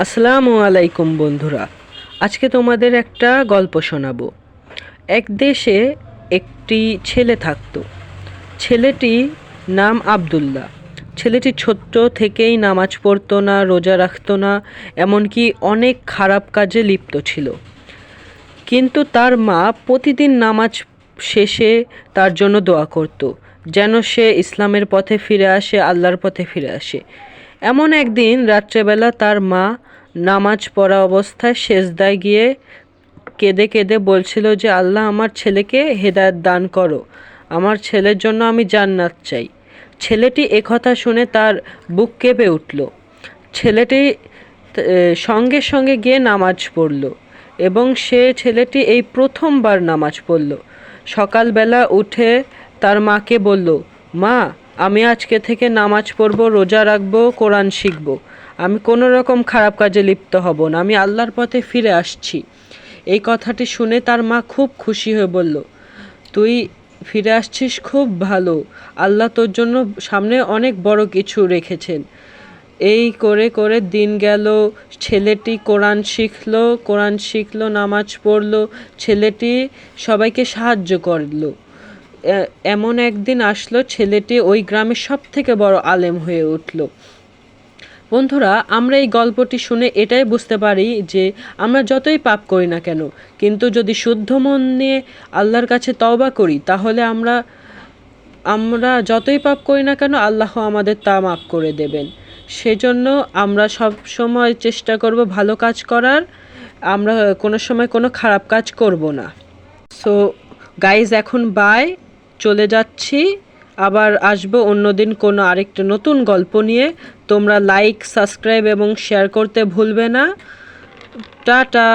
আসসালামু আলাইকুম বন্ধুরা। আজকে তোমাদের একটা গল্প শোনাবো। এক দেশে একটি ছেলে থাকতো। ছেলেটি নাম আব্দুল্লাহ। ছেলেটি ছোট্ট থেকেই নামাজ পড়তো না, রোজা রাখতো না, এমনকি অনেক খারাপ কাজে লিপ্ত ছিল। কিন্তু তার মা প্রতিদিন নামাজ শেষে তার জন্য দোয়া করত, যেন সে ইসলামের পথে ফিরে আসে, আল্লাহর পথে ফিরে আসে। এমন একদিন রাত্রেবেলা তার মা নামাজ পড়া অবস্থায় সেজদায় গিয়ে কেঁদে কেঁদে বলছিল যে, আল্লাহ, আমার ছেলেকে হেদায়েত দান করো, আমার ছেলের জন্য আমি জান্নাত চাই। ছেলেটি একথা শুনে তার বুক কেঁপে উঠল। ছেলেটি সঙ্গে সঙ্গে গিয়ে নামাজ পড়ল এবং ছেলেটি এই প্রথমবার নামাজ পড়ল। সকালবেলা উঠে তার মাকে বলল, মা, আমি আজকে থেকে নামাজ পড়ব, রোজা রাখবো, কোরআন শিখব। আমি কোনো রকম খারাপ কাজে লিপ্ত হব না, আমি আল্লাহর পথে ফিরে আসছি। এই কথাটি শুনে তার মা খুব খুশি হয়ে বলল, তুই ফিরে আসছিস, খুব ভালো, আল্লাহ তোর জন্য সামনে অনেক বড় কিছু রেখেছেন। এই করে করে দিন গেল। ছেলেটি কোরআন শিখলো, নামাজ পড়লো। ছেলেটি সবাইকে সাহায্য করলো। এমন একদিন আসলো, ছেলেটি ওই গ্রামের সব থেকে বড় আলেম হয়ে উঠল। বন্ধুরা, আমরা এই গল্পটি শুনে এটাই বুঝতে পারি যে আমরা যতই পাপ করি না কেন, কিন্তু যদি শুদ্ধ মন নিয়ে আল্লাহর কাছে তওবা করি, তাহলে আমরা যতই পাপ করি না কেন, আল্লাহ আমাদের তা মাফ করে দেবেন। সেজন্য আমরা সব সময় চেষ্টা করব ভালো কাজ করার। আমরা কোনো সময় কোনো খারাপ কাজ করব না। সো গাইজ, এখন বাই, চলে যাচ্ছি। আবার আসবো অন্যদিন কোনো আরেকটা নতুন গল্প নিয়ে। তোমরা লাইক, সাবস্ক্রাইব এবং শেয়ার করতে ভুলবে না। টাটা।